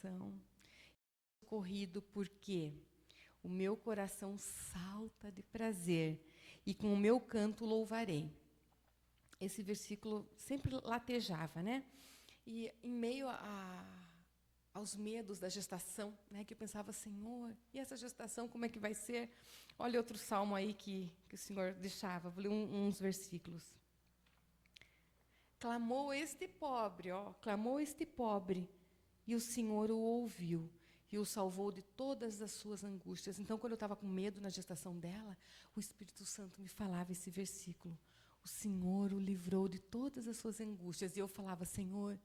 coração. Corrido porque o meu coração salta de prazer e com o meu canto louvarei. Esse versículo sempre latejava, né? E em meio aos medos da gestação, né, que eu pensava, Senhor, e essa gestação como é que vai ser? Olha outro salmo aí que o Senhor deixava, vou ler uns versículos. Clamou este pobre, e o Senhor o ouviu e o salvou de todas as suas angústias. Então, quando eu estava com medo na gestação dela, o Espírito Santo me falava esse versículo. O Senhor o livrou de todas as suas angústias. E eu falava, Senhor,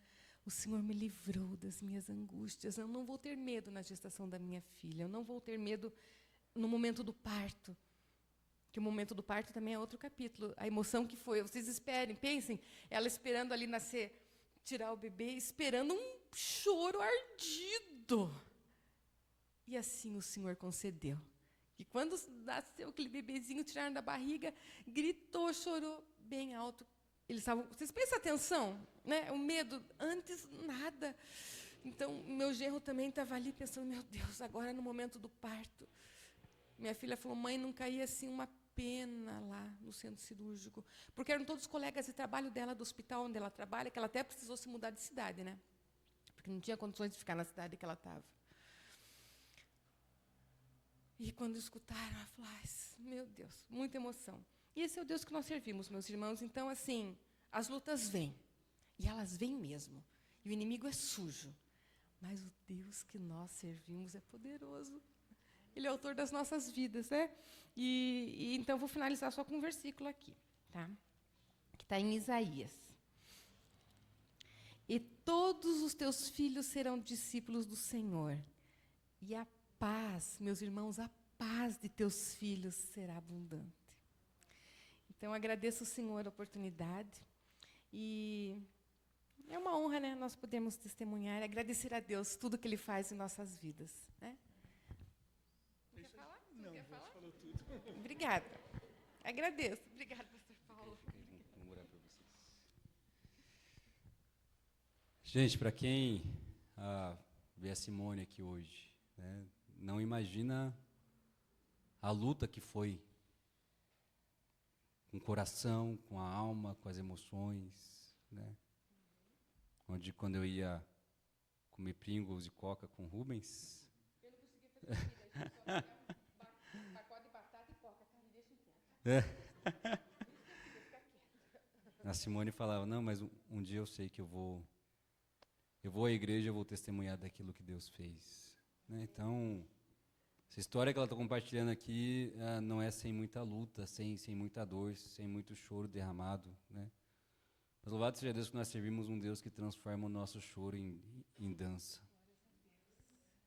o Senhor me livrou das minhas angústias. Eu não vou ter medo na gestação da minha filha. Eu não vou ter medo no momento do parto. Que o momento do parto também é outro capítulo. A emoção que foi. Vocês esperem, pensem. Ela esperando ali nascer, tirar o bebê, esperando um choro ardido. E assim o Senhor concedeu. E quando nasceu aquele bebezinho, tiraram da barriga, gritou, chorou bem alto. Eles estavam, vocês prestem atenção, né? O medo, antes nada. Então, meu genro também estava ali pensando, meu Deus, agora no momento do parto. Minha filha falou, mãe, não caía assim uma pena lá no centro cirúrgico. Porque eram todos colegas de trabalho dela, do hospital onde ela trabalha, que ela até precisou se mudar de cidade, né? Porque não tinha condições de ficar na cidade que ela estava. E quando escutaram, ela falou, meu Deus, muita emoção. E esse é o Deus que nós servimos, meus irmãos. Então, assim, as lutas vêm. E elas vêm mesmo. E o inimigo é sujo. Mas o Deus que nós servimos é poderoso. Ele é o autor das nossas vidas, né? E então, vou finalizar só com um versículo aqui, tá? Que está em Isaías. E todos os teus filhos serão discípulos do Senhor. E a paz, meus irmãos, a paz de teus filhos será abundante. Então, agradeço ao Senhor a oportunidade. E é uma honra, né? Nós podemos testemunhar e agradecer a Deus tudo que Ele faz em nossas vidas, né? Quer falar? Não, quer você falar? falou tudo. Obrigada. Agradeço. Obrigada, pastor Paulo. Vamos orar para vocês. Gente, para quem vê a Simone aqui hoje, né, não imagina a luta que foi com o coração, com a alma, com as emoções, né? Onde quando eu ia comer Pringles e Coca com Rubens... Eu não conseguia fazer comida, a gente só tinha pacote de batata e Coca, tá? Me deixa em pé. A Simone falava, não, mas um dia eu sei que eu vou à igreja, eu vou testemunhar daquilo que Deus fez, né? Então, essa história que ela está compartilhando aqui não é sem muita luta, sem muita dor, sem muito choro derramado, né? Mas louvado seja Deus que nós servimos um Deus que transforma o nosso choro em dança.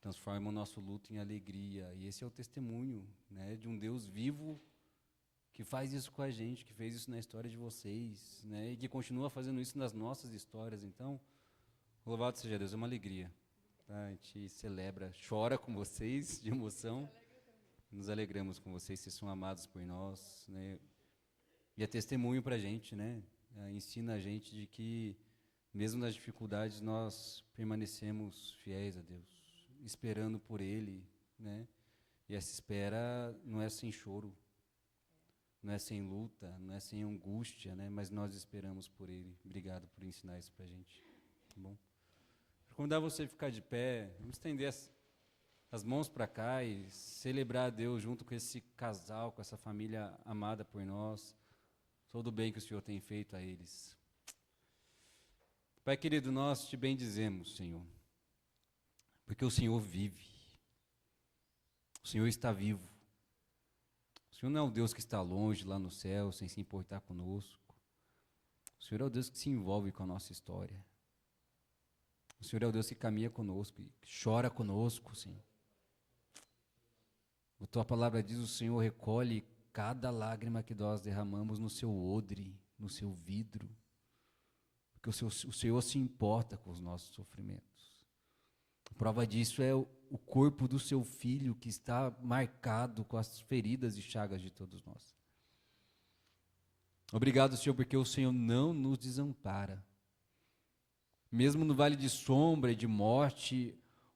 Transforma o nosso luto em alegria. E esse é o testemunho, né, de um Deus vivo que faz isso com a gente, que fez isso na história de vocês, né, e que continua fazendo isso nas nossas histórias. Então, louvado seja Deus, é uma alegria. Tá? A gente celebra, chora com vocês de emoção. Nos alegramos com vocês, vocês são amados por nós, né? E é testemunho para a gente, né? Ensina a gente de que, mesmo nas dificuldades, nós permanecemos fiéis a Deus, esperando por Ele, né? E essa espera não é sem choro, não é sem luta, não é sem angústia, né? Mas nós esperamos por Ele. Obrigado por ensinar isso para a gente. Tá bom? Vou convidar você a ficar de pé, vamos estender as mãos para cá e celebrar a Deus junto com esse casal, com essa família amada por nós, todo o bem que o Senhor tem feito a eles. Pai querido, nós te bendizemos, Senhor, porque o Senhor vive, o Senhor está vivo, o Senhor não é o Deus que está longe lá no céu, sem se importar conosco, o Senhor é o Deus que se envolve com a nossa história, o Senhor é o Deus que caminha conosco, e chora conosco, Senhor. A tua palavra diz, o Senhor recolhe cada lágrima que nós derramamos no seu odre, no seu vidro, porque o Senhor se importa com os nossos sofrimentos. A prova disso é o corpo do seu filho, que está marcado com as feridas e chagas de todos nós. Obrigado, Senhor, porque o Senhor não nos desampara. Mesmo no vale de sombra e de morte,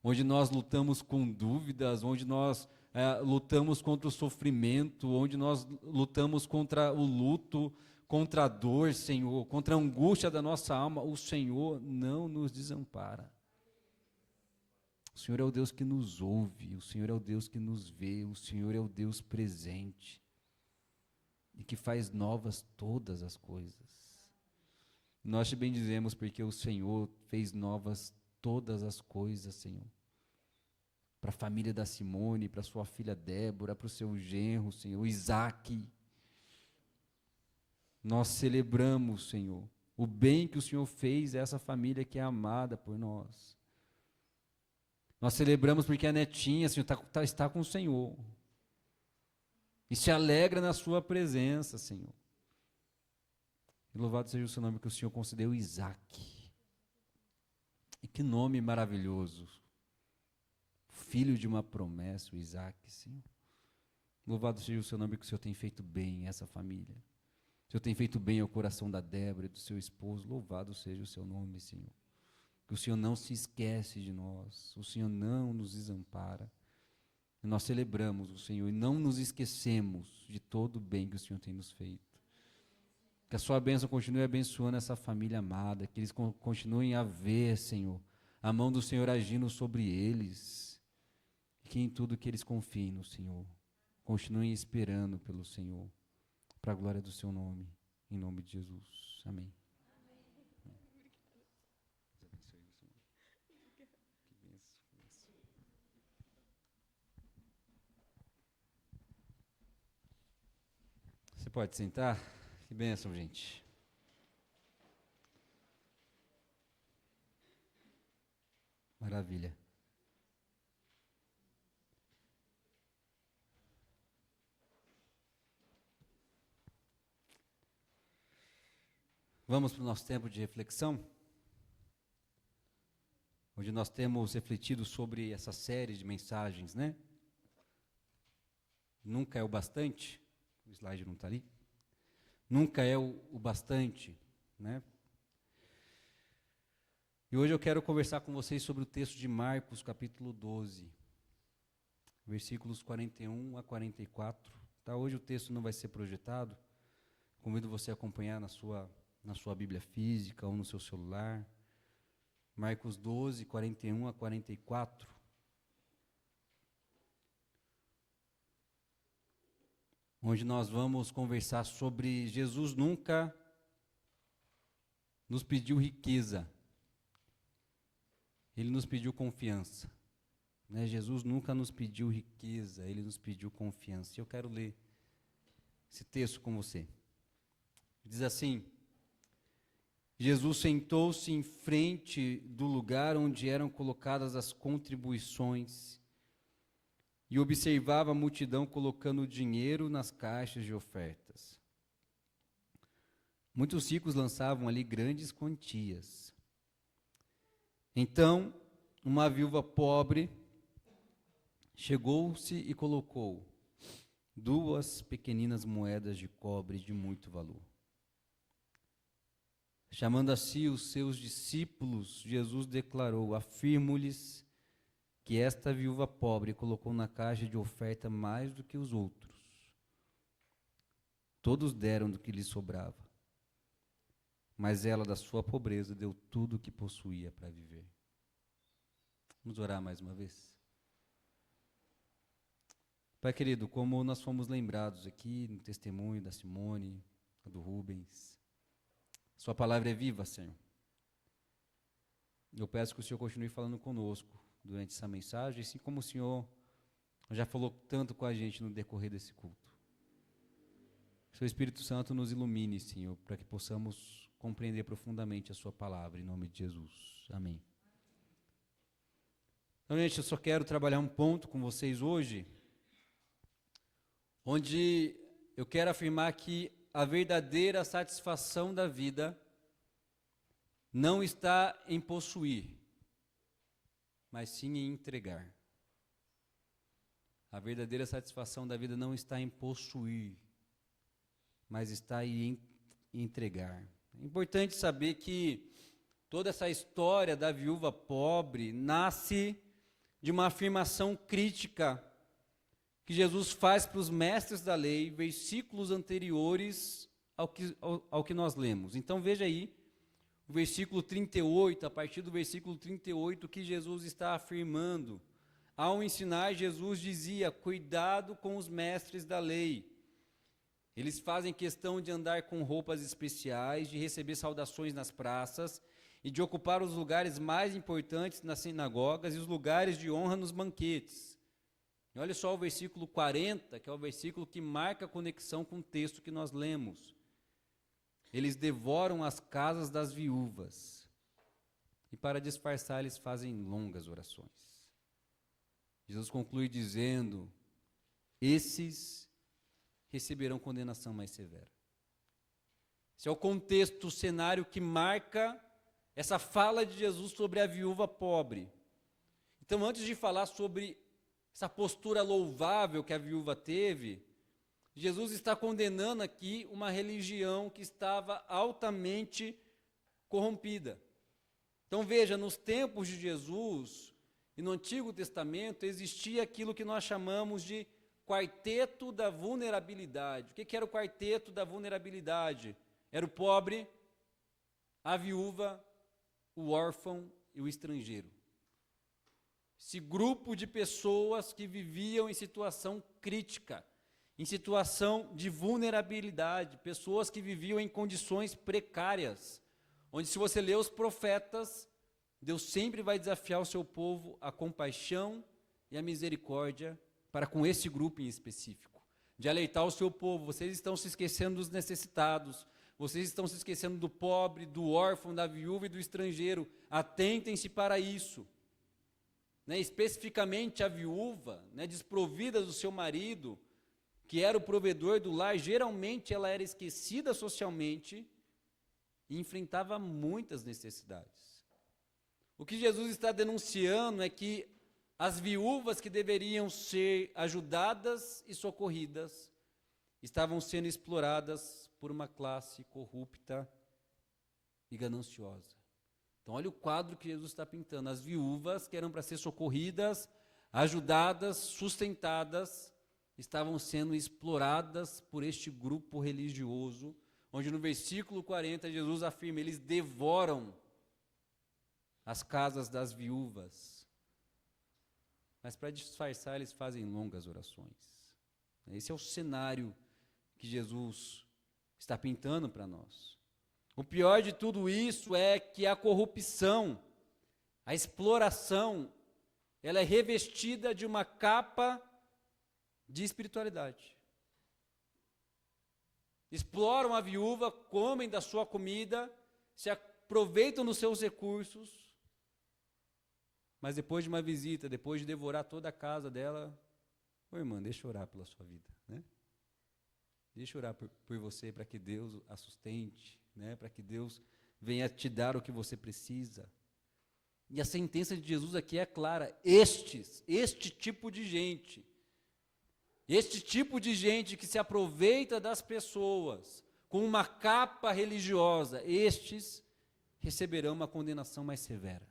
onde nós lutamos com dúvidas, onde nós lutamos contra o sofrimento, onde nós lutamos contra o luto, contra a dor, Senhor, contra a angústia da nossa alma, o Senhor não nos desampara. O Senhor é o Deus que nos ouve, o Senhor é o Deus que nos vê, o Senhor é o Deus presente e que faz novas todas as coisas. Nós te bendizemos porque o Senhor fez novas todas as coisas, Senhor. Para a família da Simone, para sua filha Débora, para o seu genro, Senhor, Isaac. Nós celebramos, Senhor, o bem que o Senhor fez a essa família que é amada por nós. Nós celebramos porque a netinha, Senhor, está com o Senhor. E se alegra na sua presença, Senhor. E louvado seja o seu nome que o Senhor concedeu Isaac. E que nome maravilhoso. Filho de uma promessa, o Isaac, Senhor. Louvado seja o seu nome que o Senhor tem feito bem a essa família. O Senhor tem feito bem ao coração da Débora e do seu esposo. Louvado seja o seu nome, Senhor. Que o Senhor não se esquece de nós. O Senhor não nos desampara. E nós celebramos o Senhor e não nos esquecemos de todo o bem que o Senhor tem nos feito. Que a sua bênção continue abençoando essa família amada. Que eles continuem a ver, Senhor, a mão do Senhor agindo sobre eles. E que em tudo que eles confiem no Senhor. Continuem esperando pelo Senhor. Para a glória do seu nome, em nome de Jesus. Amém. Você pode sentar? Que bênção, gente. Maravilha. Vamos para o nosso tempo de reflexão, onde nós temos refletido sobre essa série de mensagens, né? Nunca é o bastante, o slide não está ali. Nunca é o bastante, né? E hoje eu quero conversar com vocês sobre o texto de Marcos, capítulo 12, versículos 41 a 44. Tá? Hoje o texto não vai ser projetado, convido você a acompanhar na sua Bíblia física ou no seu celular. Marcos 12, 41 a 44. Onde nós vamos conversar sobre Jesus nunca nos pediu riqueza. Ele nos pediu confiança. Né? Jesus nunca nos pediu riqueza, ele nos pediu confiança. E eu quero ler esse texto com você. Diz assim: Jesus sentou-se em frente do lugar onde eram colocadas as contribuições e observava a multidão colocando dinheiro nas caixas de ofertas. Muitos ricos lançavam ali grandes quantias. Então, uma viúva pobre chegou-se e colocou 2 pequeninas moedas de cobre de muito valor. Chamando a si os seus discípulos, Jesus declarou: afirmo-lhes que esta viúva pobre colocou na caixa de oferta mais do que os outros. Todos deram do que lhes sobrava, mas ela, da sua pobreza, deu tudo o que possuía para viver. Vamos orar mais uma vez? Pai querido, como nós fomos lembrados aqui no testemunho da Simone, do Rubens, sua palavra é viva, Senhor. Eu peço que o Senhor continue falando conosco durante essa mensagem, assim como o Senhor já falou tanto com a gente no decorrer desse culto. Seu Espírito Santo nos ilumine, Senhor, para que possamos compreender profundamente a sua palavra, em nome de Jesus. Amém. Então, gente, eu só quero trabalhar um ponto com vocês hoje, onde eu quero afirmar que a verdadeira satisfação da vida não está em possuir, mas sim em entregar. A verdadeira satisfação da vida não está em possuir, mas está em entregar. É importante saber que toda essa história da viúva pobre nasce de uma afirmação crítica que Jesus faz para os mestres da lei, versículos anteriores ao que nós lemos. Então veja aí, o versículo 38, a partir do versículo 38, que Jesus está afirmando. Ao ensinar, Jesus dizia: cuidado com os mestres da lei. Eles fazem questão de andar com roupas especiais, de receber saudações nas praças e de ocupar os lugares mais importantes nas sinagogas e os lugares de honra nos banquetes. E olha só o versículo 40, que é o versículo que marca a conexão com o texto que nós lemos. Eles devoram as casas das viúvas e, para disfarçar, eles fazem longas orações. Jesus conclui dizendo: esses receberão condenação mais severa. Esse é o contexto, o cenário que marca essa fala de Jesus sobre a viúva pobre. Então, antes de falar sobre essa postura louvável que a viúva teve, Jesus está condenando aqui uma religião que estava altamente corrompida. Então veja, nos tempos de Jesus e no Antigo Testamento existia aquilo que nós chamamos de quarteto da vulnerabilidade. O que era o quarteto da vulnerabilidade? Era o pobre, a viúva, o órfão e o estrangeiro. Esse grupo de pessoas que viviam em situação crítica, em situação de vulnerabilidade, pessoas que viviam em condições precárias, onde, se você lê os profetas, Deus sempre vai desafiar o seu povo à compaixão e à misericórdia para com esse grupo em específico, de alertar o seu povo: vocês estão se esquecendo dos necessitados, vocês estão se esquecendo do pobre, do órfão, da viúva e do estrangeiro, atentem-se para isso. Especificamente a viúva, desprovida do seu marido, que era o provedor do lar, geralmente ela era esquecida socialmente e enfrentava muitas necessidades. O que Jesus está denunciando é que as viúvas que deveriam ser ajudadas e socorridas estavam sendo exploradas por uma classe corrupta e gananciosa. Então olha o quadro que Jesus está pintando. As viúvas que eram para ser socorridas, ajudadas, sustentadas, estavam sendo exploradas por este grupo religioso, onde no versículo 40 Jesus afirma: eles devoram as casas das viúvas. Mas para disfarçar, eles fazem longas orações. Esse é o cenário que Jesus está pintando para nós. O pior de tudo isso é que a corrupção, a exploração, ela é revestida de uma capa de espiritualidade. Exploram a viúva, comem da sua comida, se aproveitam dos seus recursos, mas depois de uma visita, depois de devorar toda a casa dela: ô irmã, deixa eu orar pela sua vida, Deixa eu orar por você, para que Deus a sustente, para que Deus venha te dar o que você precisa. E a sentença de Jesus aqui é clara: este tipo de gente que se aproveita das pessoas com uma capa religiosa, estes receberão uma condenação mais severa.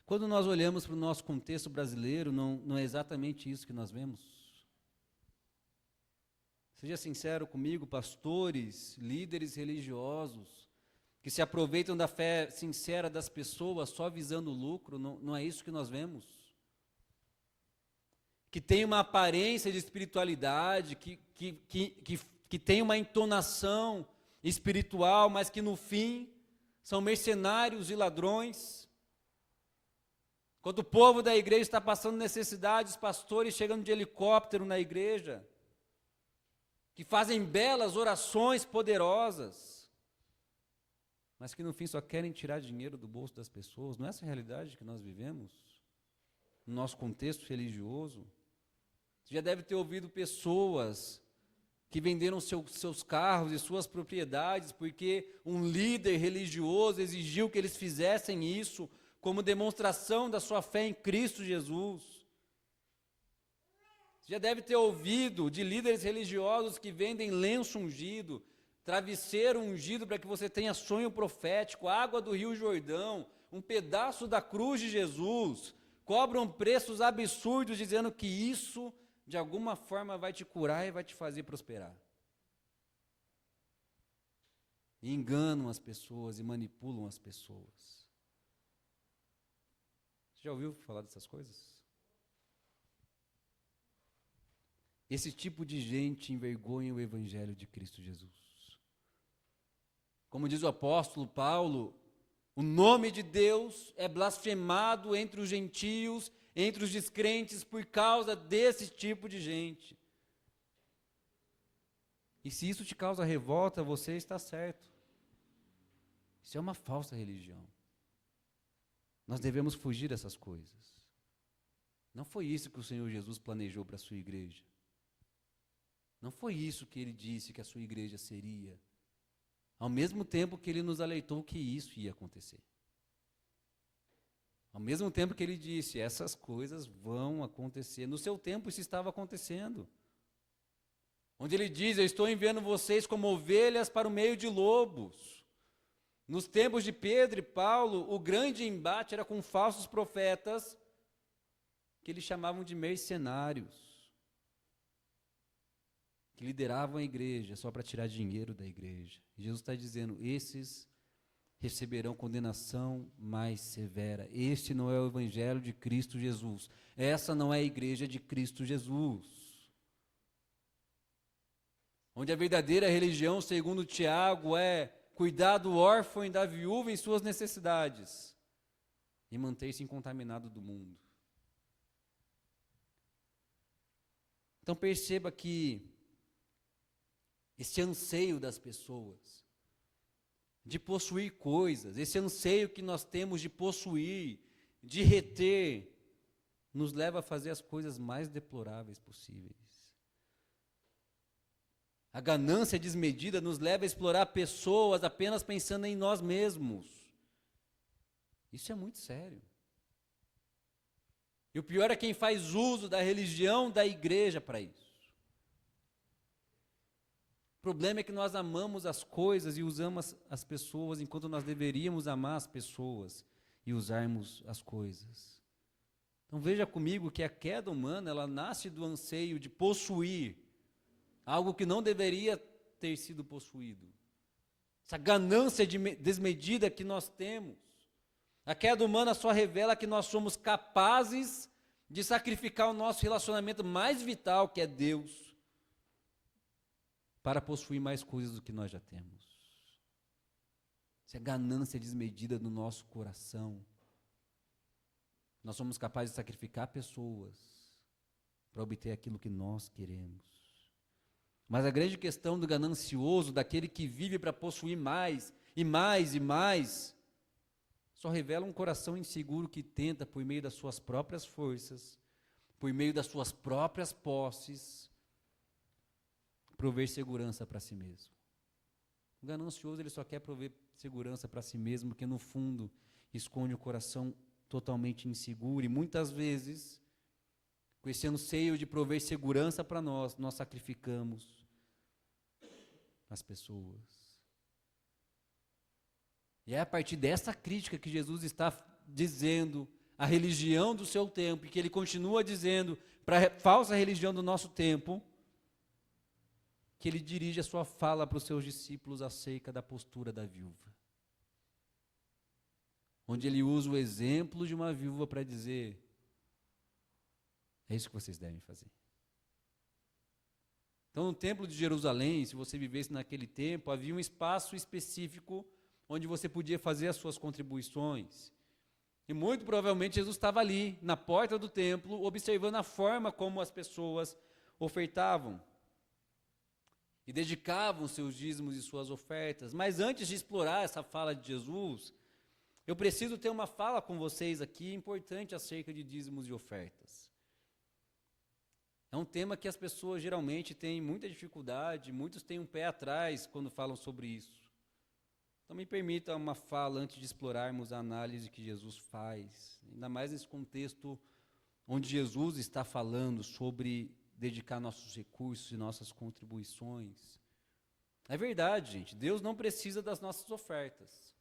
Quando nós olhamos para o nosso contexto brasileiro, não é exatamente isso que nós vemos? Seja sincero comigo, pastores, líderes religiosos, que se aproveitam da fé sincera das pessoas só visando o lucro, não é isso que nós vemos? Que tem uma aparência de espiritualidade, que tem uma entonação espiritual, mas que no fim são mercenários e ladrões. Quando o povo da igreja está passando necessidades, pastores chegando de helicóptero na igreja, que fazem belas orações poderosas, mas que no fim só querem tirar dinheiro do bolso das pessoas. Não é essa a realidade que nós vivemos no nosso contexto religioso? Você já deve ter ouvido pessoas que venderam seus carros e suas propriedades porque um líder religioso exigiu que eles fizessem isso como demonstração da sua fé em Cristo Jesus. Já deve ter ouvido de líderes religiosos que vendem lenço ungido, travesseiro ungido para que você tenha sonho profético, água do Rio Jordão, um pedaço da cruz de Jesus, cobram preços absurdos dizendo que isso, de alguma forma, vai te curar e vai te fazer prosperar. E enganam as pessoas e manipulam as pessoas. Você já ouviu falar dessas coisas? Esse tipo de gente envergonha o Evangelho de Cristo Jesus. Como diz o apóstolo Paulo, o nome de Deus é blasfemado entre os gentios, entre os descrentes, por causa desse tipo de gente. E se isso te causa revolta, você está certo. Isso é uma falsa religião. Nós devemos fugir dessas coisas. Não foi isso que o Senhor Jesus planejou para a sua igreja. Não foi isso que Ele disse que a sua igreja seria. Ao mesmo tempo que Ele nos alertou que isso ia acontecer. Ao mesmo tempo que Ele disse, essas coisas vão acontecer. No seu tempo isso estava acontecendo. Onde Ele diz, eu estou enviando vocês como ovelhas para o meio de lobos. Nos tempos de Pedro e Paulo, o grande embate era com falsos profetas, que eles chamavam de mercenários, que lideravam a igreja só para tirar dinheiro da igreja. E Jesus está dizendo, esses receberão condenação mais severa. Este não é o Evangelho de Cristo Jesus. Essa não é a igreja de Cristo Jesus. Onde a verdadeira religião, segundo Tiago, é cuidar do órfão e da viúva em suas necessidades e manter-se incontaminado do mundo. Então perceba que esse anseio das pessoas de possuir coisas, esse anseio que nós temos de possuir, de reter, nos leva a fazer as coisas mais deploráveis possíveis. A ganância desmedida nos leva a explorar pessoas apenas pensando em nós mesmos. Isso é muito sério. E o pior é quem faz uso da religião da igreja para isso. O problema é que nós amamos as coisas e usamos as pessoas enquanto nós deveríamos amar as pessoas e usarmos as coisas. Então veja comigo que a queda humana, ela nasce do anseio de possuir algo que não deveria ter sido possuído. Essa ganância desmedida que nós temos. A queda humana só revela que nós somos capazes de sacrificar o nosso relacionamento mais vital, que é Deus, para possuir mais coisas do que nós já temos. Essa ganância desmedida no nosso coração. Nós somos capazes de sacrificar pessoas para obter aquilo que nós queremos. Mas a grande questão do ganancioso, daquele que vive para possuir mais, e mais, e mais, só revela um coração inseguro que tenta, por meio das suas próprias forças, por meio das suas próprias posses, prover segurança para si mesmo. O ganancioso, ele só quer prover segurança para si mesmo, porque no fundo esconde o coração totalmente inseguro, e muitas vezes, com esse anseio de prover segurança para nós, nós sacrificamos as pessoas. E é a partir dessa crítica que Jesus está dizendo à religião do seu tempo, e que ele continua dizendo para a falsa religião do nosso tempo, que ele dirige a sua fala para os seus discípulos acerca da postura da viúva. Onde ele usa o exemplo de uma viúva para dizer, é isso que vocês devem fazer. Então, no templo de Jerusalém, se você vivesse naquele tempo, havia um espaço específico onde você podia fazer as suas contribuições. E muito provavelmente Jesus estava ali, na porta do templo, observando a forma como as pessoas ofertavam e dedicavam seus dízimos e suas ofertas. Mas antes de explorar essa fala de Jesus, eu preciso ter uma fala com vocês aqui importante acerca de dízimos e ofertas. É um tema que as pessoas geralmente têm muita dificuldade, muitos têm um pé atrás quando falam sobre isso. Então me permita uma fala antes de explorarmos a análise que Jesus faz, ainda mais nesse contexto onde Jesus está falando sobre dedicar nossos recursos e nossas contribuições. É verdade, gente, Deus não precisa das nossas ofertas.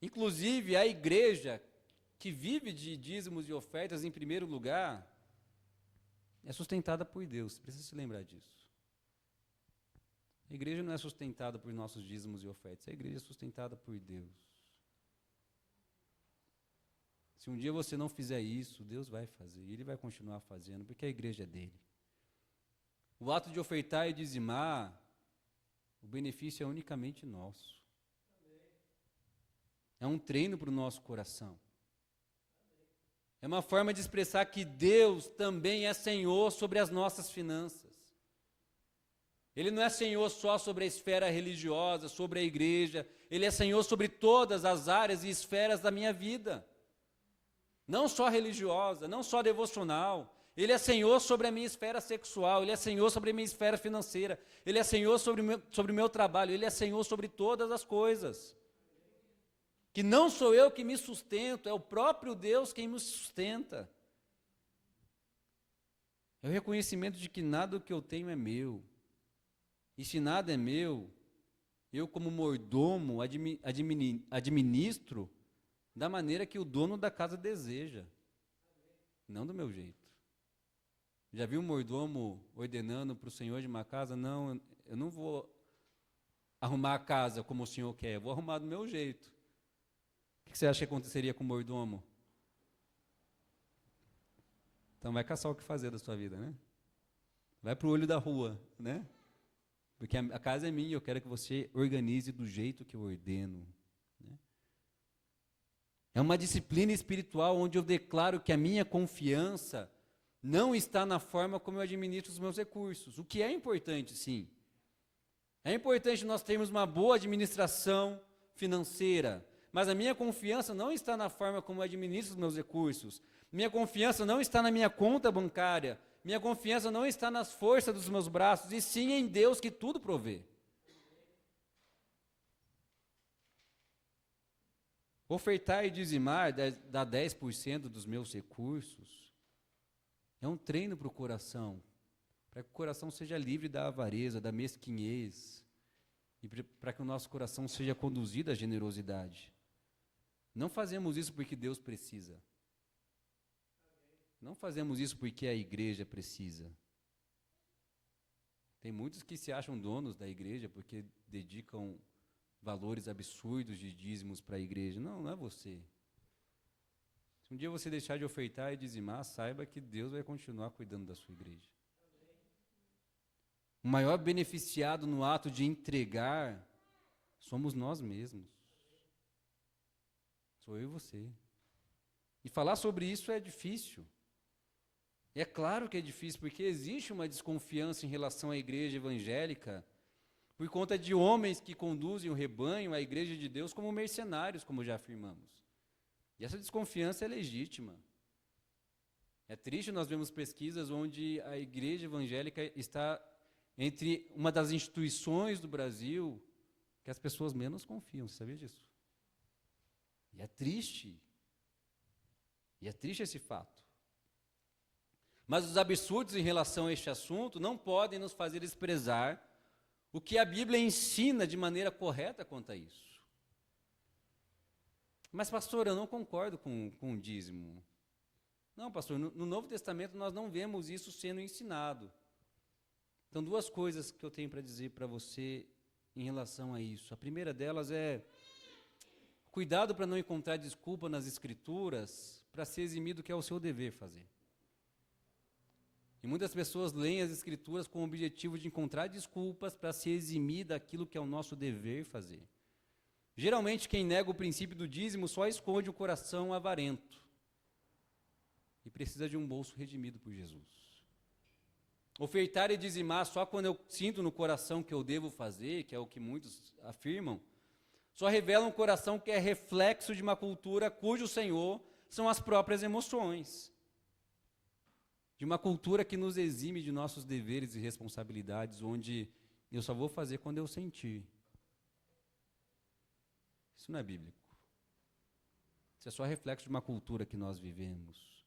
Inclusive, a igreja que vive de dízimos e ofertas em primeiro lugar é sustentada por Deus, precisa se lembrar disso. A igreja não é sustentada por nossos dízimos e ofertas, a igreja é sustentada por Deus. Se um dia você não fizer isso, Deus vai fazer, e Ele vai continuar fazendo, porque a igreja é dele. O ato de ofertar e dizimar, o benefício é unicamente nosso. É um treino para o nosso coração. É uma forma de expressar que Deus também é Senhor sobre as nossas finanças. Ele não é Senhor só sobre a esfera religiosa, sobre a igreja. Ele é Senhor sobre todas as áreas e esferas da minha vida. Não só religiosa, não só devocional. Ele é Senhor sobre a minha esfera sexual. Ele é Senhor sobre a minha esfera financeira. Ele é Senhor sobre o meu trabalho. Ele é Senhor sobre todas as coisas. Que não sou eu que me sustento, é o próprio Deus quem me sustenta. É o reconhecimento de que nada do que eu tenho é meu. E se nada é meu, eu como mordomo administro da maneira que o dono da casa deseja, não do meu jeito. Já viu um mordomo ordenando para o senhor de uma casa? Não, eu não vou arrumar a casa como o senhor quer, eu vou arrumar do meu jeito. O que você acha que aconteceria com o mordomo? Então vai caçar o que fazer da sua vida, né? Vai para o olho da rua, né? Porque a casa é minha, eu quero que você organize do jeito que eu ordeno. Né? É uma disciplina espiritual onde eu declaro que a minha confiança não está na forma como eu administro os meus recursos, o que é importante, sim. É importante nós termos uma boa administração financeira, mas a minha confiança não está na forma como eu administro os meus recursos. Minha confiança não está na minha conta bancária. Minha confiança não está nas forças dos meus braços, e sim em Deus que tudo provê. Ofertar e dizimar, dar 10% dos meus recursos, é um treino para o coração, para que o coração seja livre da avareza, da mesquinhez, e para que o nosso coração seja conduzido à generosidade. Não fazemos isso porque Deus precisa. Não fazemos isso porque a igreja precisa. Tem muitos que se acham donos da igreja porque dedicam valores absurdos de dízimos para a igreja. Não, não é você. Se um dia você deixar de ofertar e dizimar, saiba que Deus vai continuar cuidando da sua igreja. O maior beneficiado no ato de entregar somos nós mesmos. Sou eu e você. E falar sobre isso é difícil. É claro que é difícil, porque existe uma desconfiança em relação à igreja evangélica, por conta de homens que conduzem o rebanho, a igreja de Deus, como mercenários, como já afirmamos. E essa desconfiança é legítima. É triste nós vemos pesquisas onde a igreja evangélica está entre uma das instituições do Brasil que as pessoas menos confiam, você sabia disso? E é triste. E é triste esse fato. Mas os absurdos em relação a este assunto não podem nos fazer desprezar o que a Bíblia ensina de maneira correta quanto a isso. Mas, pastor, eu não concordo com o dízimo. Não, pastor, no Novo Testamento nós não vemos isso sendo ensinado. Então, duas coisas que eu tenho para dizer para você em relação a isso. A primeira delas é cuidado para não encontrar desculpa nas Escrituras para se eximir do que é o seu dever fazer. E muitas pessoas leem as Escrituras com o objetivo de encontrar desculpas para se eximir daquilo que é o nosso dever fazer. Geralmente, quem nega o princípio do dízimo só esconde o coração avarento e precisa de um bolso redimido por Jesus. Ofertar e dizimar só quando eu sinto no coração que eu devo fazer, que é o que muitos afirmam, só revela um coração que é reflexo de uma cultura cujo Senhor são as próprias emoções. De uma cultura que nos exime de nossos deveres e responsabilidades, onde eu só vou fazer quando eu sentir. Isso não é bíblico. Isso é só reflexo de uma cultura que nós vivemos.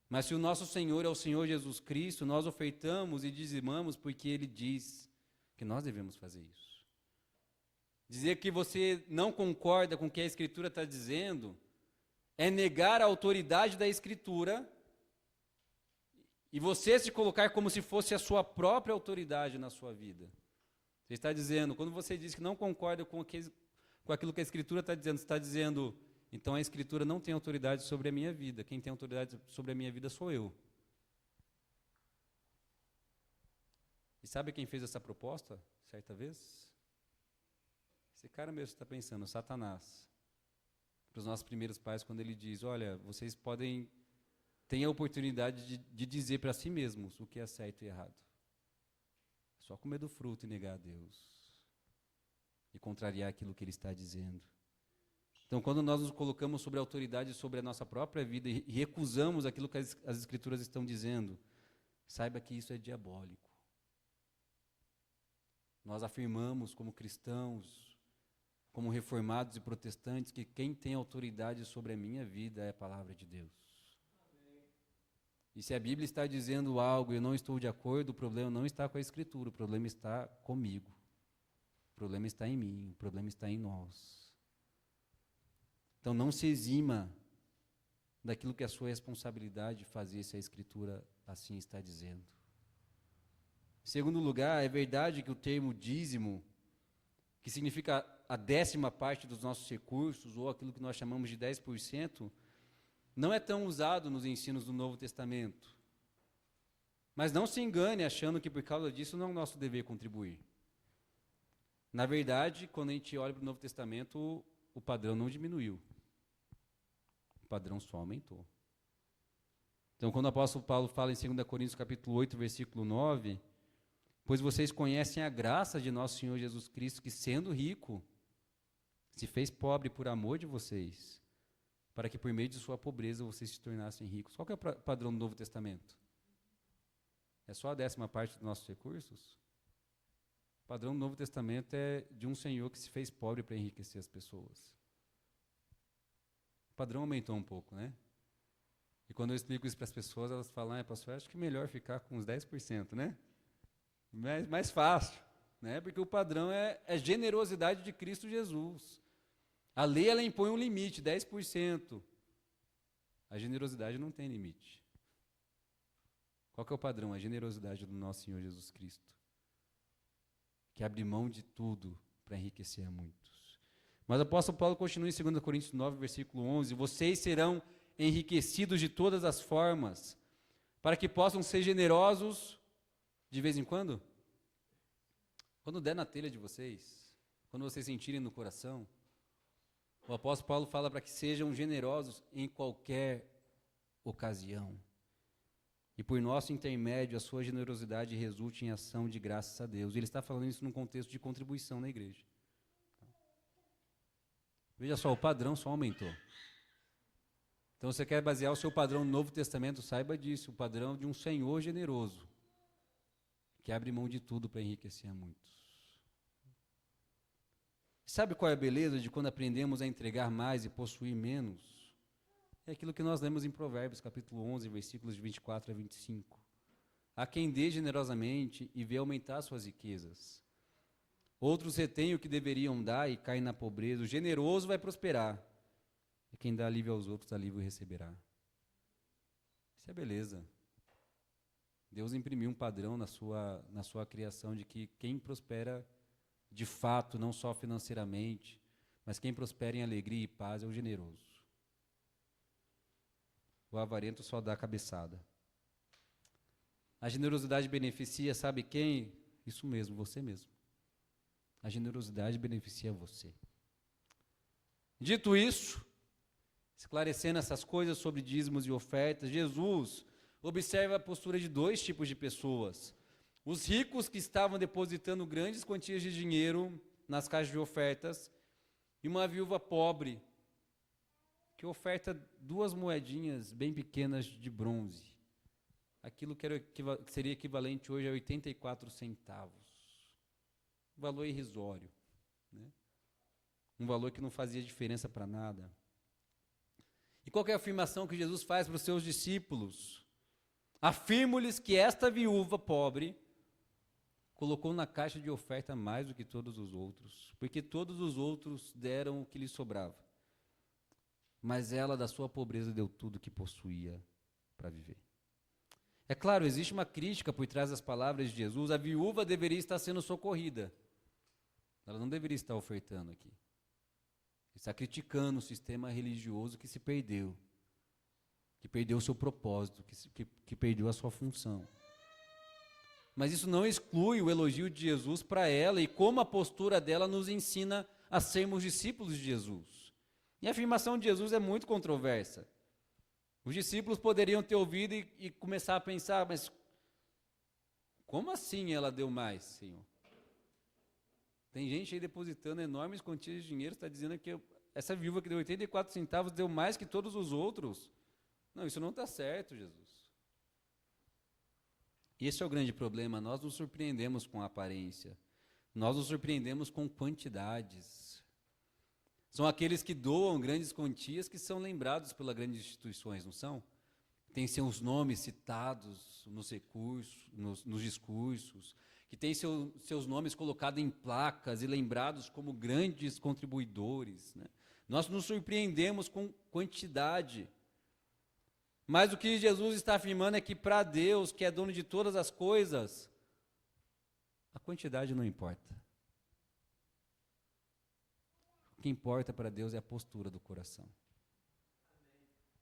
Mas se o nosso Senhor é o Senhor Jesus Cristo, nós ofertamos e dizimamos porque Ele diz que nós devemos fazer isso. Dizer que você não concorda com o que a Escritura está dizendo é negar a autoridade da Escritura e você se colocar como se fosse a sua própria autoridade na sua vida. Você está dizendo, quando você diz que não concorda com aquilo que a Escritura está dizendo, você está dizendo, então a Escritura não tem autoridade sobre a minha vida. Quem tem autoridade sobre a minha vida sou eu. E sabe quem fez essa proposta, certa vez? Esse cara mesmo está pensando, Satanás. Para os nossos primeiros pais, quando ele diz, olha, vocês têm a oportunidade de dizer para si mesmos o que é certo e errado. Só comer do fruto e negar a Deus. E contrariar aquilo que ele está dizendo. Então, quando nós nos colocamos sobre a autoridade sobre a nossa própria vida e recusamos aquilo que as Escrituras estão dizendo, saiba que isso é diabólico. Nós afirmamos como cristãos, como reformados e protestantes, que quem tem autoridade sobre a minha vida é a palavra de Deus. E se a Bíblia está dizendo algo e eu não estou de acordo, o problema não está com a Escritura, o problema está comigo. O problema está em mim, o problema está em nós. Então não se exima daquilo que é a sua responsabilidade de fazer se a Escritura assim está dizendo. Em segundo lugar, é verdade que o termo dízimo, que significa a 10ª parte dos nossos recursos, ou aquilo que nós chamamos de 10%, não é tão usado nos ensinos do Novo Testamento. Mas não se engane achando que por causa disso não é o nosso dever contribuir. Na verdade, quando a gente olha para o Novo Testamento, o padrão não diminuiu. O padrão só aumentou. Então, quando o apóstolo Paulo fala em 2 Coríntios capítulo 8, versículo 9, pois vocês conhecem a graça de nosso Senhor Jesus Cristo, que sendo rico, se fez pobre por amor de vocês, para que por meio de sua pobreza vocês se tornassem ricos. Qual que é o padrão do Novo Testamento? É só a 10ª parte dos nossos recursos? O padrão do Novo Testamento é de um Senhor que se fez pobre para enriquecer as pessoas. O padrão aumentou um pouco, né? E quando eu explico isso para as pessoas, elas falam, pastor, acho que é melhor ficar com uns 10%, né? Mais fácil, né? Porque o padrão é generosidade de Cristo Jesus. A lei, ela impõe um limite, 10%. A generosidade não tem limite. Qual que é o padrão? A generosidade do nosso Senhor Jesus Cristo, que abre mão de tudo para enriquecer a muitos. Mas o apóstolo Paulo continua em 2 Coríntios 9, versículo 11, vocês serão enriquecidos de todas as formas, para que possam ser generosos de vez em quando? Quando der na telha de vocês, quando vocês sentirem no coração, o apóstolo Paulo fala para que sejam generosos em qualquer ocasião. E por nosso intermédio, a sua generosidade resulte em ação de graças a Deus. Ele está falando isso num contexto de contribuição na igreja. Veja só, o padrão só aumentou. Então, você quer basear o seu padrão no Novo Testamento, saiba disso, o padrão de um Senhor generoso, que abre mão de tudo para enriquecer a muitos. Sabe qual é a beleza de quando aprendemos a entregar mais e possuir menos? É aquilo que nós lemos em Provérbios, capítulo 11, versículos de 24 a 25. Há quem dê generosamente e vê aumentar suas riquezas. Outros retêm o que deveriam dar e caem na pobreza. O generoso vai prosperar. E quem dá alívio aos outros, alívio receberá. Isso é beleza. Deus imprimiu um padrão na sua criação de que quem prospera de fato, não só financeiramente, mas quem prospera em alegria e paz é o generoso. O avarento só dá cabeçada. A generosidade beneficia, sabe quem? Isso mesmo, você mesmo. A generosidade beneficia você. Dito isso, esclarecendo essas coisas sobre dízimos e ofertas, Jesus observa a postura de 2 tipos de pessoas. Os ricos que estavam depositando grandes quantias de dinheiro nas caixas de ofertas e uma viúva pobre que oferta 2 moedinhas bem pequenas de bronze. Aquilo que seria equivalente hoje a 84 centavos. Um valor irrisório, né? Um valor que não fazia diferença para nada. E qual é a afirmação que Jesus faz para os seus discípulos? Afirmo-lhes que esta viúva pobre colocou na caixa de oferta mais do que todos os outros, porque todos os outros deram o que lhe sobrava. Mas ela, da sua pobreza, deu tudo o que possuía para viver. É claro, existe uma crítica por trás das palavras de Jesus. A viúva deveria estar sendo socorrida. Ela não deveria estar ofertando aqui. Está criticando o sistema religioso que se perdeu, que perdeu o seu propósito, que perdeu a sua função. Mas isso não exclui o elogio de Jesus para ela e como a postura dela nos ensina a sermos discípulos de Jesus. E a afirmação de Jesus é muito controversa. Os discípulos poderiam ter ouvido e começar a pensar, mas como assim ela deu mais, Senhor? Tem gente aí depositando enormes quantias de dinheiro, está dizendo que essa viúva que deu 84 centavos deu mais que todos os outros. Não, isso não está certo, Jesus. E esse é o grande problema, nós nos surpreendemos com a aparência, nós nos surpreendemos com quantidades. São aqueles que doam grandes quantias que são lembrados pelas grandes instituições, não são? Tem seus nomes citados nos recursos, nos discursos, que tem seus nomes colocados em placas e lembrados como grandes contribuidores, né? Nós nos surpreendemos com quantidade. Mas o que Jesus está afirmando é que para Deus, que é dono de todas as coisas, a quantidade não importa. O que importa para Deus é a postura do coração.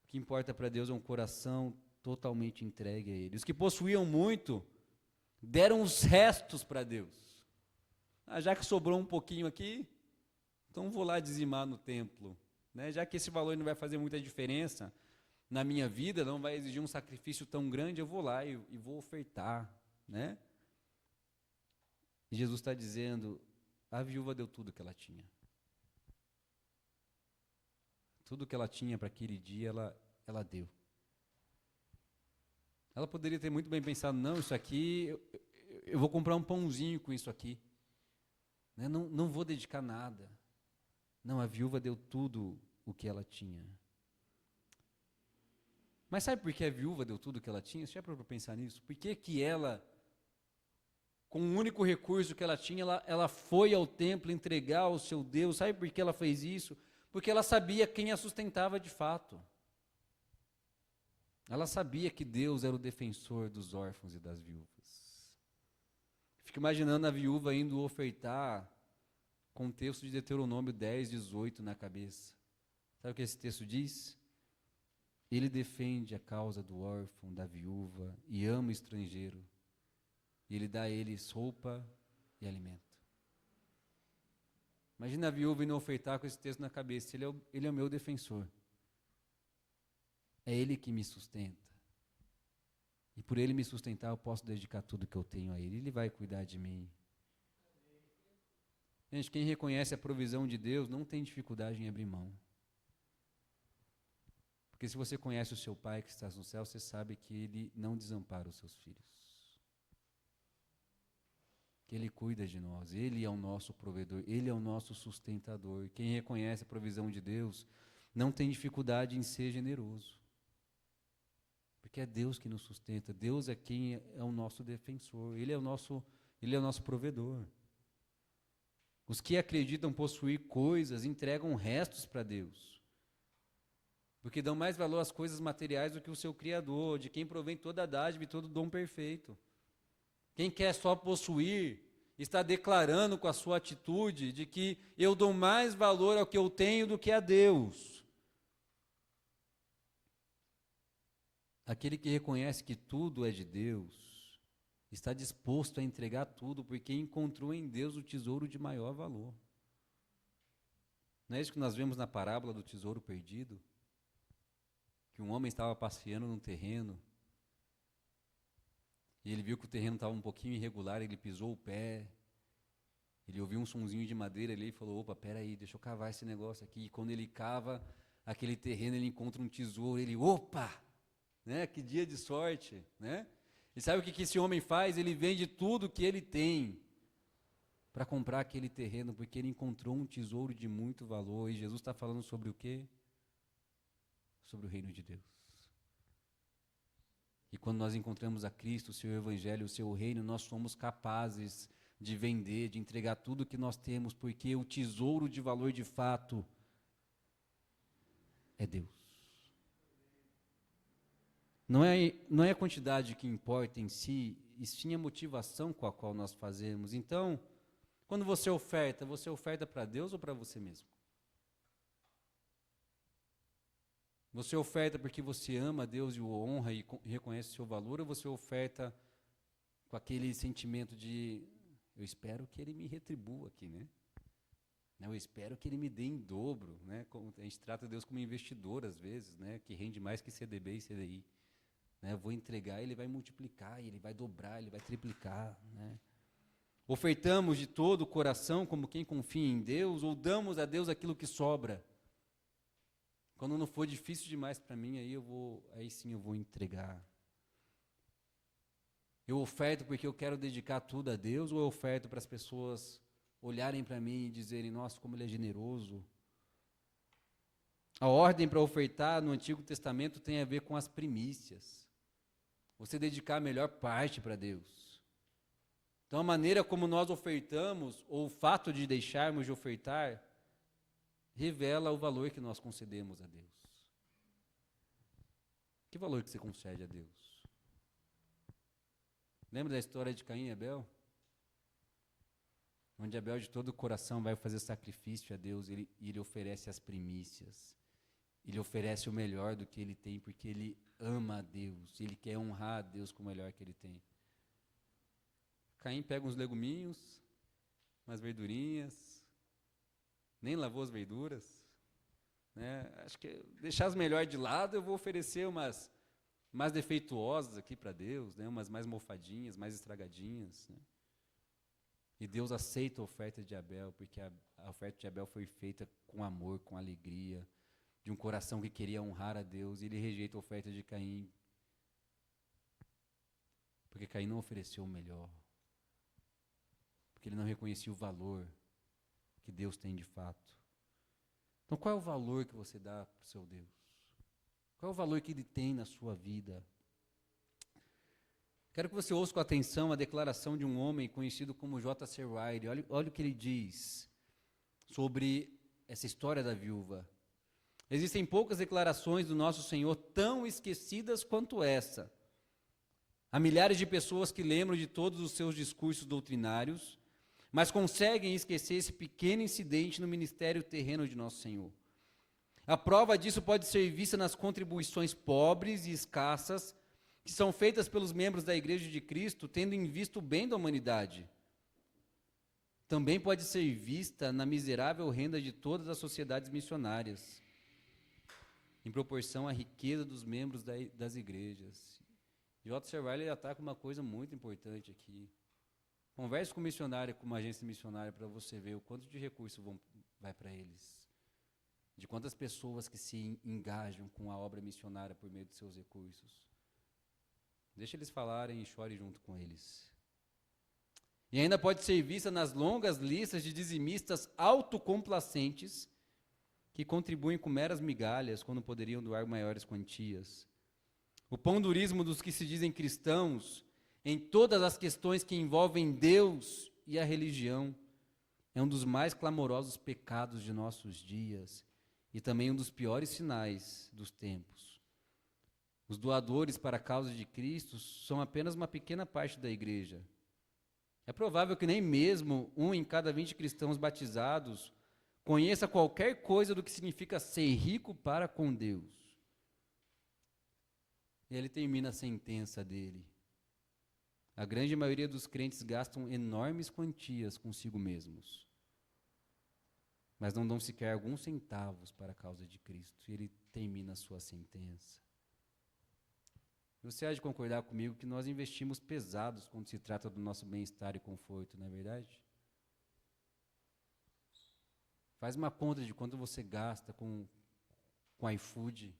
O que importa para Deus é um coração totalmente entregue a Ele. Os que possuíam muito, deram os restos para Deus. Já que sobrou um pouquinho aqui, então vou lá dizimar no templo, né? Já que esse valor não vai fazer muita diferença na minha vida, não vai exigir um sacrifício tão grande, eu vou lá e vou ofertar, né? E Jesus está dizendo, a viúva deu tudo que ela tinha. Tudo que ela tinha para aquele dia, ela deu. Ela poderia ter muito bem pensado, não, isso aqui, eu vou comprar um pãozinho com isso aqui. Né? Não vou dedicar nada. Não, a viúva deu tudo o que ela tinha. Mas sabe por que a viúva deu tudo o que ela tinha? Você já parou para pensar nisso? Por que ela, com o único recurso que ela tinha, ela foi ao templo entregar ao seu Deus? Sabe por que ela fez isso? Porque ela sabia quem a sustentava de fato. Ela sabia que Deus era o defensor dos órfãos e das viúvas. Fico imaginando a viúva indo ofertar com o texto de Deuteronômio 10, 18 na cabeça. Sabe o que esse texto diz? Ele defende a causa do órfão, da viúva e ama o estrangeiro. E ele dá a eles roupa e alimento. Imagina a viúva indo ofertar com esse texto na cabeça. Ele é o meu defensor. É Ele que me sustenta. E por Ele me sustentar, eu posso dedicar tudo que eu tenho a Ele. Ele vai cuidar de mim. Gente, quem reconhece a provisão de Deus não tem dificuldade em abrir mão. Porque se você conhece o seu Pai que está no céu, você sabe que Ele não desampara os seus filhos. Que Ele cuida de nós. Ele é o nosso provedor. Ele é o nosso sustentador. Quem reconhece a provisão de Deus não tem dificuldade em ser generoso. Porque é Deus que nos sustenta. Deus é quem é o nosso defensor. Ele é o nosso provedor. Os que acreditam possuir coisas entregam restos para Deus. Porque dão mais valor às coisas materiais do que o seu Criador, de quem provém toda a dádiva e todo dom perfeito. Quem quer só possuir, está declarando com a sua atitude de que eu dou mais valor ao que eu tenho do que a Deus. Aquele que reconhece que tudo é de Deus, está disposto a entregar tudo, porque encontrou em Deus o tesouro de maior valor. Não é isso que nós vemos na parábola do tesouro perdido? Que um homem estava passeando num terreno, e ele viu que o terreno estava um pouquinho irregular, ele pisou o pé, ele ouviu um sonzinho de madeira ali e falou, opa, peraí, deixa eu cavar esse negócio aqui. E quando ele cava aquele terreno, ele encontra um tesouro, ele, opa, né, que dia de sorte, né? E sabe o que esse homem faz? Ele vende tudo que ele tem para comprar aquele terreno, porque ele encontrou um tesouro de muito valor. E Jesus está falando sobre o quê? Sobre o reino de Deus. E quando nós encontramos a Cristo, o seu Evangelho, o seu reino, nós somos capazes de vender, de entregar tudo o que nós temos, porque o tesouro de valor de fato é Deus. Não é a quantidade que importa em si, e sim a motivação com a qual nós fazemos. Então, quando você oferta para Deus ou para você mesmo? Você oferta porque você ama a Deus e o honra e reconhece o seu valor, ou você oferta com aquele sentimento de, eu espero que Ele me retribua aqui, né? Eu espero que Ele me dê em dobro, né? A gente trata Deus como investidor às vezes, né? Que rende mais que CDB e CDI. Né? Eu vou entregar, Ele vai multiplicar, Ele vai dobrar, Ele vai triplicar, né? Ofertamos de todo o coração como quem confia em Deus, ou damos a Deus aquilo que sobra? Quando não for difícil demais para mim, aí sim eu vou entregar. Eu oferto porque eu quero dedicar tudo a Deus, ou eu oferto para as pessoas olharem para mim e dizerem, nossa, como Ele é generoso? A ordem para ofertar no Antigo Testamento tem a ver com as primícias. Você dedicar a melhor parte para Deus. Então, a maneira como nós ofertamos, ou o fato de deixarmos de ofertar, revela o valor que nós concedemos a Deus. Que valor que você concede a Deus? Lembra da história de Caim e Abel? Onde Abel de todo o coração vai fazer sacrifício a Deus, e ele oferece as primícias. Ele oferece o melhor do que ele tem, porque ele ama a Deus, ele quer honrar a Deus com o melhor que ele tem. Caim pega uns leguminhos, umas verdurinhas, nem lavou as verduras, né? Acho que deixar as melhores de lado, eu vou oferecer umas mais defeituosas aqui para Deus, né? Umas mais mofadinhas, mais estragadinhas, né? E Deus aceita a oferta de Abel, porque a oferta de Abel foi feita com amor, com alegria, de um coração que queria honrar a Deus, e ele rejeita a oferta de Caim, porque Caim não ofereceu o melhor, porque ele não reconhecia o valor que Deus tem de fato. Então, qual é o valor que você dá para o seu Deus? Qual é o valor que Ele tem na sua vida? Quero que você ouça com atenção a declaração de um homem conhecido como J.C. Ryle. Olha o que ele diz sobre essa história da viúva. Existem poucas declarações do nosso Senhor tão esquecidas quanto essa. Há milhares de pessoas que lembram de todos os seus discursos doutrinários, mas conseguem esquecer esse pequeno incidente no ministério terreno de nosso Senhor. A prova disso pode ser vista nas contribuições pobres e escassas que são feitas pelos membros da Igreja de Cristo, tendo em vista o bem da humanidade. Também pode ser vista na miserável renda de todas as sociedades missionárias, em proporção à riqueza dos membros das igrejas. J.C. Ryle ataca uma coisa muito importante aqui. Converse com o missionário, com uma agência missionária, para você ver o quanto de recurso vai para eles. De quantas pessoas que se engajam com a obra missionária por meio de seus recursos. Deixa eles falarem e chore junto com eles. E ainda pode ser vista nas longas listas de dizimistas autocomplacentes que contribuem com meras migalhas quando poderiam doar maiores quantias. O pondurismo dos que se dizem cristãos em todas as questões que envolvem Deus e a religião é um dos mais clamorosos pecados de nossos dias e também um dos piores sinais dos tempos. Os doadores para a causa de Cristo são apenas uma pequena parte da igreja. É provável que nem mesmo 1 em cada 20 cristãos batizados conheça qualquer coisa do que significa ser rico para com Deus. E ele termina a sentença dele. A grande maioria dos crentes gastam enormes quantias consigo mesmos, mas não dão sequer alguns centavos para a causa de Cristo. E ele termina a sua sentença. Você há de concordar comigo que nós investimos pesados quando se trata do nosso bem-estar e conforto, não é verdade? Faz uma conta de quanto você gasta com iFood,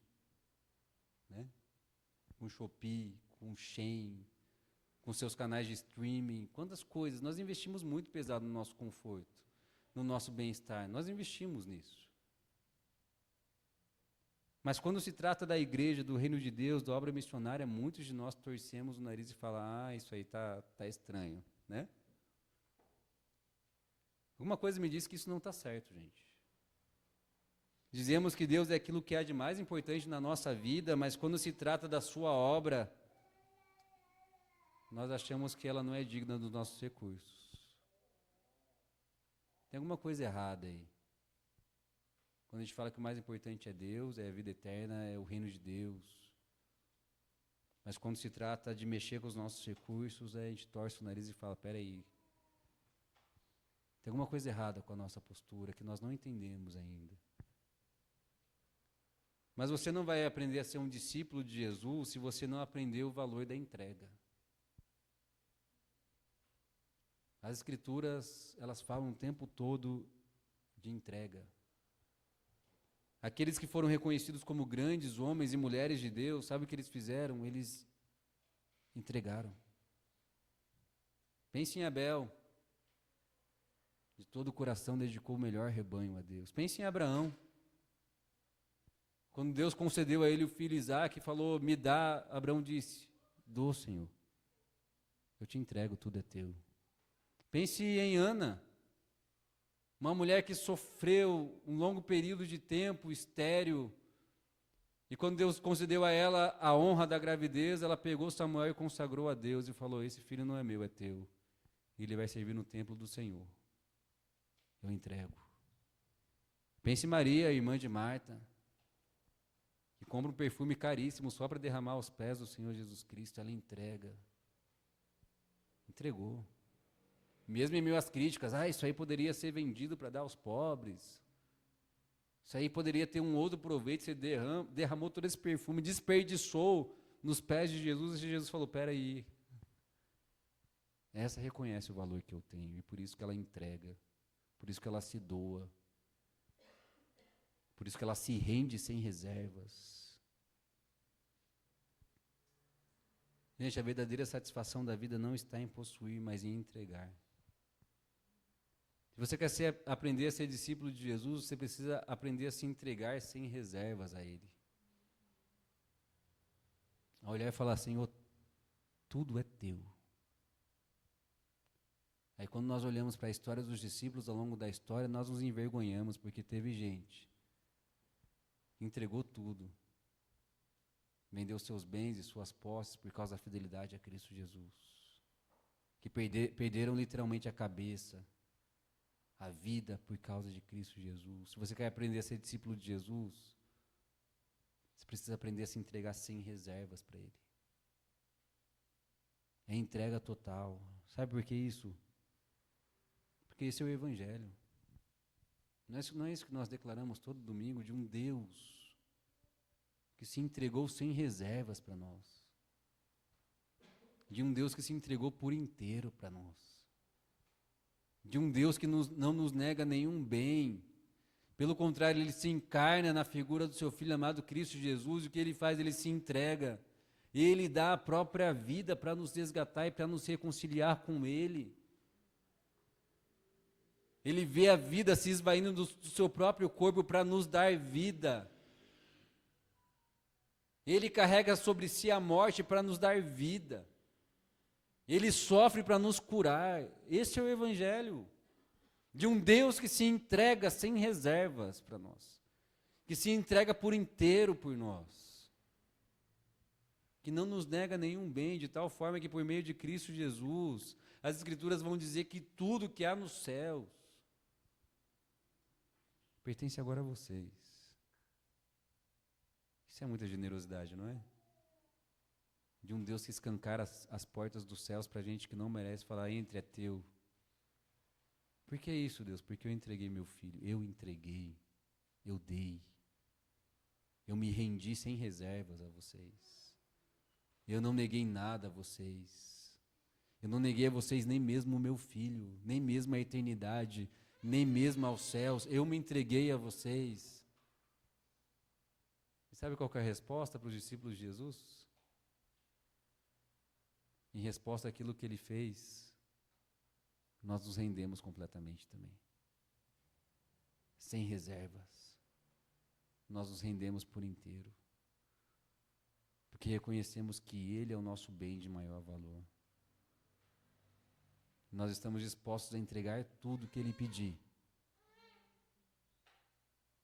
né? Com Shopee, com Shein, com seus canais de streaming, quantas coisas. Nós investimos muito pesado no nosso conforto, no nosso bem-estar. Nós investimos nisso. Mas quando se trata da igreja, do reino de Deus, da obra missionária, muitos de nós torcemos o nariz e falamos, isso aí tá estranho, né? Alguma coisa me diz que isso não está certo, gente. Dizemos que Deus é aquilo que há de mais importante na nossa vida, mas quando se trata da sua obra, nós achamos que ela não é digna dos nossos recursos. Tem alguma coisa errada aí. Quando a gente fala que o mais importante é Deus, é a vida eterna, é o reino de Deus. Mas quando se trata de mexer com os nossos recursos, a gente torce o nariz e fala, peraí, tem alguma coisa errada com a nossa postura, que nós não entendemos ainda. Mas você não vai aprender a ser um discípulo de Jesus se você não aprender o valor da entrega. As Escrituras, elas falam o tempo todo de entrega. Aqueles que foram reconhecidos como grandes homens e mulheres de Deus, sabe o que eles fizeram? Eles entregaram. Pense em Abel. De todo o coração dedicou o melhor rebanho a Deus. Pense em Abraão. Quando Deus concedeu a ele o filho Isaque e falou, me dá, Abraão disse, dou, Senhor. Eu te entrego, tudo é teu. Pense em Ana. Uma mulher que sofreu um longo período de tempo, estéril, e quando Deus concedeu a ela a honra da gravidez, ela pegou Samuel e consagrou a Deus e falou, esse filho não é meu, é teu. E ele vai servir no templo do Senhor. Eu entrego. Pense em Maria, irmã de Marta, que compra um perfume caríssimo só para derramar aos pés do Senhor Jesus Cristo, ela entrega. Entregou. Mesmo em meio às críticas, isso aí poderia ser vendido para dar aos pobres. Isso aí poderia ter um outro proveito, você derramou todo esse perfume, desperdiçou nos pés de Jesus, e Jesus falou, peraí, essa reconhece o valor que eu tenho, e por isso que ela entrega, por isso que ela se doa, por isso que ela se rende sem reservas. Gente, a verdadeira satisfação da vida não está em possuir, mas em entregar. Se você quer aprender a ser discípulo de Jesus, você precisa aprender a se entregar sem reservas a Ele. A olhar e falar, Senhor, tudo é teu. Aí quando nós olhamos para a história dos discípulos ao longo da história, nós nos envergonhamos, porque teve gente que entregou tudo, vendeu seus bens e suas posses por causa da fidelidade a Cristo Jesus, que perderam literalmente a cabeça, a vida por causa de Cristo Jesus. Se você quer aprender a ser discípulo de Jesus, você precisa aprender a se entregar sem reservas para Ele. É entrega total. Sabe por que isso? Porque esse é o Evangelho. Não é isso que nós declaramos todo domingo, de um Deus que se entregou sem reservas para nós. De um Deus que se entregou por inteiro para nós. De um Deus que não nos nega nenhum bem. Pelo contrário, Ele se encarna na figura do seu Filho amado Cristo Jesus, e o que Ele faz? Ele se entrega. Ele dá a própria vida para nos resgatar e para nos reconciliar com Ele. Ele vê a vida se esvaindo do seu próprio corpo para nos dar vida. Ele carrega sobre si a morte para nos dar vida. Ele sofre para nos curar. Esse é o Evangelho. De um Deus que se entrega sem reservas para nós. Que se entrega por inteiro por nós. Que não nos nega nenhum bem, de tal forma que por meio de Cristo Jesus, as Escrituras vão dizer que tudo que há nos céus pertence agora a vocês. Isso é muita generosidade, não é? De um Deus que escancara as portas dos céus para gente que não merece, falar, entre, é teu. Por que isso, Deus? Porque eu entreguei meu filho, eu entreguei, eu dei. Eu me rendi sem reservas a vocês. Eu não neguei nada a vocês. Eu não neguei a vocês nem mesmo o meu filho, nem mesmo a eternidade, nem mesmo aos céus. Eu me entreguei a vocês. E sabe qual que é a resposta para os discípulos de Jesus? Em resposta àquilo que Ele fez, nós nos rendemos completamente também. Sem reservas. nós nos rendemos por inteiro. Porque reconhecemos que Ele é o nosso bem de maior valor. Nós estamos dispostos a entregar tudo que Ele pedir.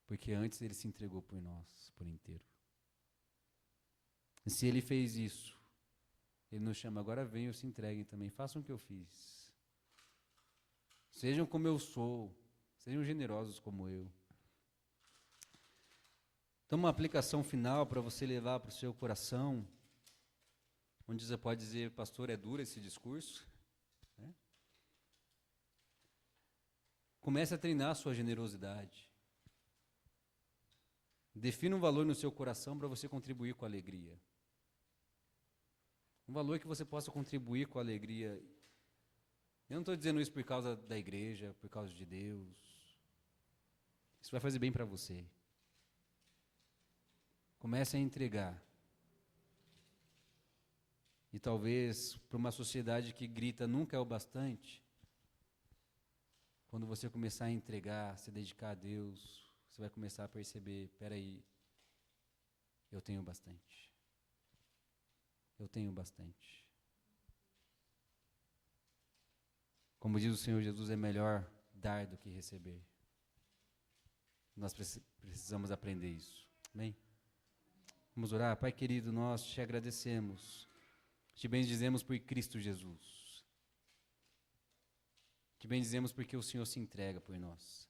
Porque antes Ele se entregou por nós, por inteiro. E se Ele fez isso, Ele nos chama, agora venham, se entreguem também, façam o que eu fiz. Sejam como eu sou, sejam generosos como eu. Então, uma aplicação final para você levar para o seu coração, onde você pode dizer, pastor, é duro esse discurso, né? Comece a treinar a sua generosidade. Defina um valor no seu coração para você contribuir com alegria. Um valor que você possa contribuir com alegria. Eu não estou dizendo isso por causa da igreja, por causa de Deus. Isso vai fazer bem para você. Comece a entregar. E talvez para uma sociedade que grita nunca é o bastante, quando você começar a entregar, se dedicar a Deus, você vai começar a perceber, espera aí, eu tenho bastante. Eu tenho bastante. Como diz o Senhor Jesus, é melhor dar do que receber. Nós precisamos aprender isso. Amém? Vamos orar. Pai querido, nós te agradecemos. Te bendizemos por Cristo Jesus. Te bendizemos porque o Senhor se entrega por nós.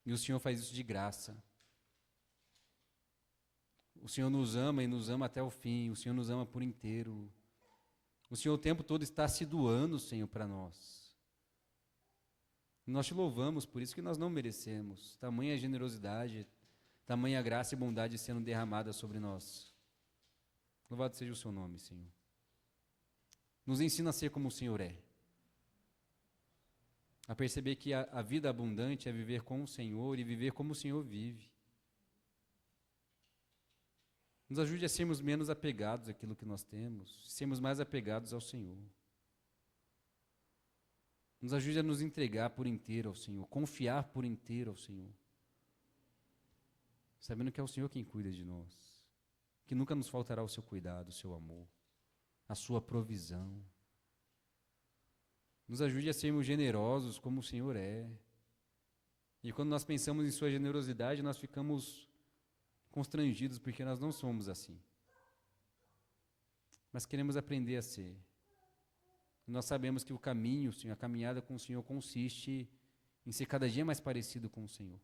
E o Senhor faz isso de graça. O Senhor nos ama e nos ama até o fim. O Senhor nos ama por inteiro. O Senhor o tempo todo está se doando, Senhor, para nós. E nós te louvamos por isso que nós não merecemos. Tamanha generosidade, tamanha graça e bondade sendo derramada sobre nós. Louvado seja o seu nome, Senhor. Nos ensina a ser como o Senhor é. A perceber que a vida abundante é viver com o Senhor e viver como o Senhor vive. Nos ajude a sermos menos apegados àquilo que nós temos, sermos mais apegados ao Senhor. Nos ajude a nos entregar por inteiro ao Senhor, confiar por inteiro ao Senhor. Sabendo que é o Senhor quem cuida de nós, que nunca nos faltará o seu cuidado, o seu amor, a sua provisão. Nos ajude a sermos generosos como o Senhor é. E quando nós pensamos em sua generosidade, nós ficamos constrangidos, porque nós não somos assim. Mas queremos aprender a ser. E nós sabemos que o caminho, Senhor, a caminhada com o Senhor consiste em ser cada dia mais parecido com o Senhor.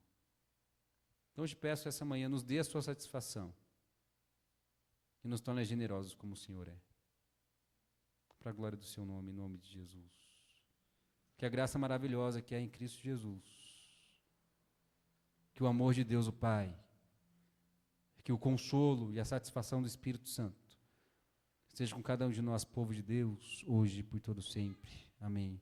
Então eu te peço essa manhã, nos dê a sua satisfação e nos torne generosos como o Senhor é. Para a glória do seu nome, em nome de Jesus. Que a graça maravilhosa que é em Cristo Jesus, que o amor de Deus o Pai, que o consolo e a satisfação do Espírito Santo esteja com cada um de nós, povo de Deus, hoje e por todo sempre. Amém.